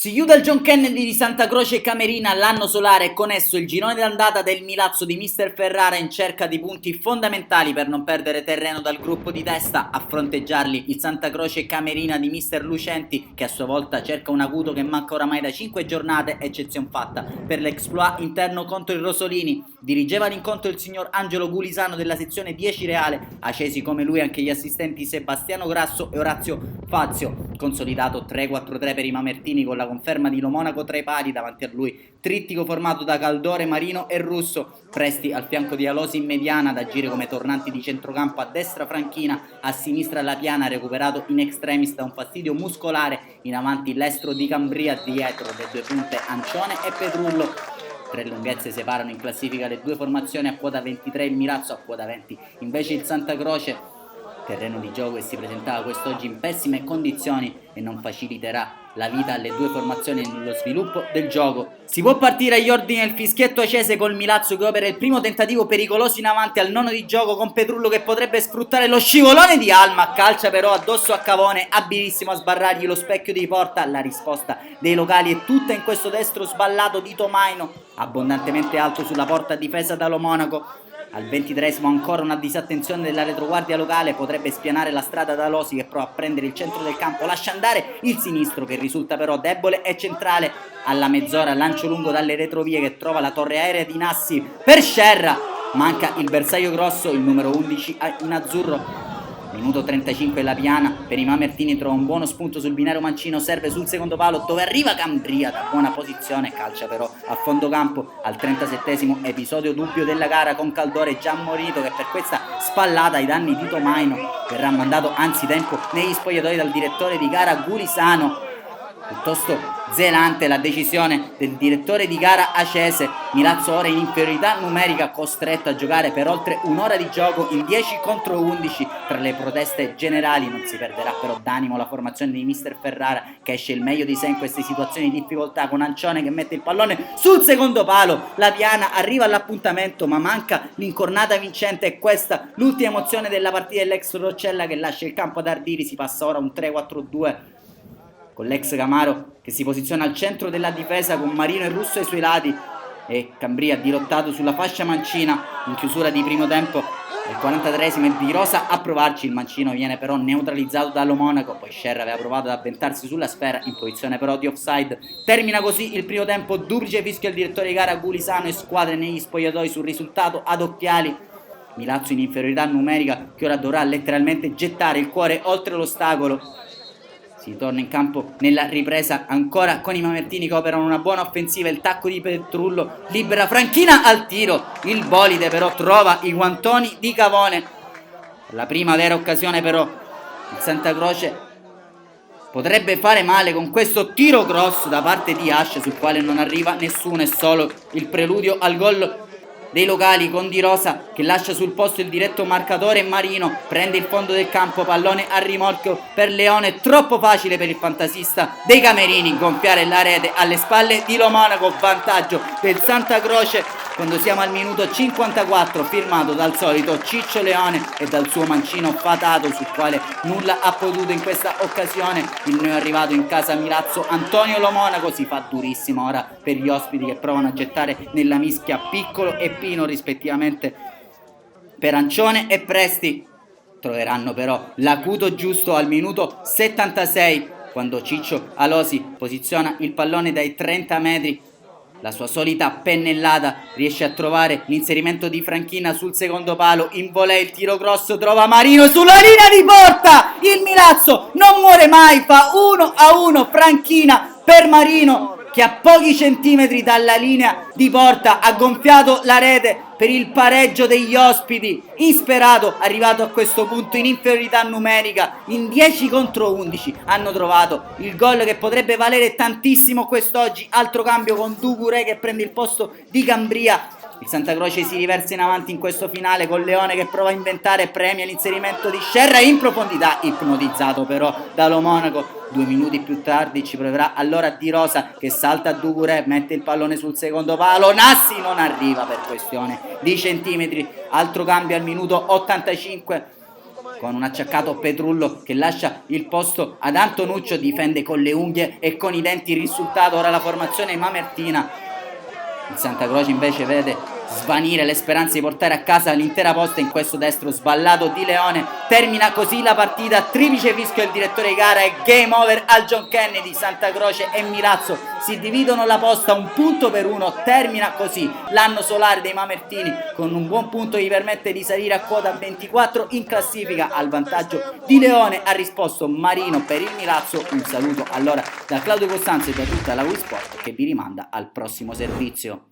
Si chiude il John Kennedy di Santa Croce e Camerina l'anno solare e con esso il girone d'andata del Milazzo di Mister Ferrara in cerca di punti fondamentali per non perdere terreno dal gruppo di testa. A fronteggiarli il Santa Croce e Camerina di Mister Lucenti, che a sua volta cerca un acuto che manca oramai da 5 giornate, eccezion fatta per l'exploit interno contro il Rosolini. Dirigeva l'incontro il signor Angelo Gulisano della sezione 10 Reale, accesi come lui anche gli assistenti Sebastiano Grasso e Orazio Fazio. Consolidato 3-4-3 per i mamertini con la conferma di Lo Monaco tra i pali, davanti a lui trittico formato da Caldore, Marino e Russo, Presti al fianco di Alosi in mediana, da agire come tornanti di centrocampo, a destra Franchina, a sinistra La Piana, recuperato in extremis da un fastidio muscolare, in avanti l'estro di Cambria, dietro le due punte Ancione e Petrullo. Tre lunghezze separano in classifica le due formazioni, a quota 23 il Milazzo, a quota 20 invece il Santa Croce. Terreno di gioco che si presentava quest'oggi in pessime condizioni e non faciliterà la vita alle due formazioni nello sviluppo del gioco. Si può partire agli ordini del fischietto accese col Milazzo che opera il primo tentativo pericoloso in avanti al nono di gioco, con Petrullo che potrebbe sfruttare lo scivolone di Alma, calcia però addosso a Cavone, abilissimo a sbarrargli lo specchio di porta. La risposta dei locali è tutta in questo destro sballato di Tomaino, abbondantemente alto sulla porta difesa da Lo Monaco. Al 23esimo ancora una disattenzione della retroguardia locale, potrebbe spianare la strada da Losi che prova a prendere il centro del campo, lascia andare il sinistro che risulta però debole e centrale. Alla mezz'ora lancio lungo dalle retrovie che trova la torre aerea di Nassi per Scerra, manca il bersaglio grosso, il numero 11 in azzurro. Minuto 35 La Piana per i mamertini trova un buono spunto sul binario mancino, serve sul secondo palo dove arriva Cambria da buona posizione, calcia però a fondo campo. Al 37esimo episodio dubbio della gara con Caldore già morito che per questa spallata ai danni di Tomaino verrà mandato anzitempo negli spogliatoi dal direttore di gara Gulisano. Piuttosto zelante la decisione del direttore di gara Acese. Milazzo ora in inferiorità numerica, costretto a giocare per oltre un'ora di gioco in 10 contro 11. Tra le proteste generali non si perderà però d'animo la formazione di Mister Ferrara, che esce il meglio di sé in queste situazioni di difficoltà, con Ancione che mette il pallone sul secondo palo. La Piana arriva all'appuntamento ma manca l'incornata vincente, e questa l'ultima emozione della partita dell'ex Roccella che lascia il campo ad Ardiri. Si passa ora un 3-4-2 con l'ex Camaro che si posiziona al centro della difesa con Marino e Russo ai suoi lati, e Cambria dirottato sulla fascia mancina in chiusura di primo tempo. Al 43esimo è Di Rosa a provarci, il mancino viene però neutralizzato da Lo Monaco, poi Scerra aveva provato ad avventarsi sulla sfera in posizione però di offside. Termina così il primo tempo, duplice fischio al direttore di gara Gulisano e squadre negli spogliatoi sul risultato ad occhiali. Milazzo in inferiorità numerica che ora dovrà letteralmente gettare il cuore oltre l'ostacolo. Si torna in campo nella ripresa ancora con i mamertini che operano una buona offensiva, il tacco di Petrullo libera Franchina al tiro, il bolide però trova i guantoni di Cavone. La prima vera occasione però il Santa Croce potrebbe fare male con questo tiro cross da parte di Ash, sul quale non arriva nessuno, è solo il preludio al gol dei locali con Di Rosa che lascia sul posto il diretto marcatore Marino, prende il fondo del campo, pallone a rimorchio per Leone, troppo facile per il fantasista dei Camerini gonfiare la rete alle spalle di Lo Monaco. Vantaggio del Santa Croce quando siamo al minuto 54, firmato dal solito Ciccio Leone e dal suo mancino Fatato, sul quale nulla ha potuto in questa occasione il neo arrivato in casa Milazzo Antonio Lo Monaco. Si fa durissimo ora per gli ospiti che provano a gettare nella mischia Piccolo e Pino rispettivamente per Ancione e Presti. Troveranno però l'acuto giusto al minuto 76 quando Ciccio Alosi posiziona il pallone dai 30 metri. La sua solita pennellata riesce a trovare l'inserimento di Franchina sul secondo palo, in volée il tiro grosso, trova Marino sulla linea di porta. Il Milazzo non muore mai, fa 1-1. Franchina per Marino che a pochi centimetri dalla linea di porta ha gonfiato la rete per il pareggio degli ospiti. Insperato, arrivato a questo punto in inferiorità numerica, in 10 contro 11 hanno trovato il gol che potrebbe valere tantissimo quest'oggi. Altro cambio con Ducuré che prende il posto di Cambria. Il Santa Croce si riversa in avanti in questo finale con Leone che prova a inventare e premia l'inserimento di Scerra in profondità, ipnotizzato però da Lo Monaco. 2 minuti più tardi ci proverà allora Di Rosa che salta a Ducuré, mette il pallone sul secondo palo, Nassi non arriva per questione di centimetri. Altro cambio al minuto 85 con un acciaccato Petrullo che lascia il posto ad Antonuccio, difende con le unghie e con i denti il risultato. Ora la formazione mamertina. Il Santa Croce invece vede svanire le speranze di portare a casa l'intera posta in questo destro sballato di Leone. Termina così la partita, triplice fischio del direttore di gara e game over al John Kennedy. Santa Croce e Milazzo si dividono la posta 1-1. Termina così l'anno solare dei mamertini con un buon punto che gli permette di salire a quota 24 in classifica. Al vantaggio di Leone ha risposto Marino per il Milazzo. Un saluto allora da Claudio Costanzo e da tutta la Wii Sport che vi rimanda al prossimo servizio.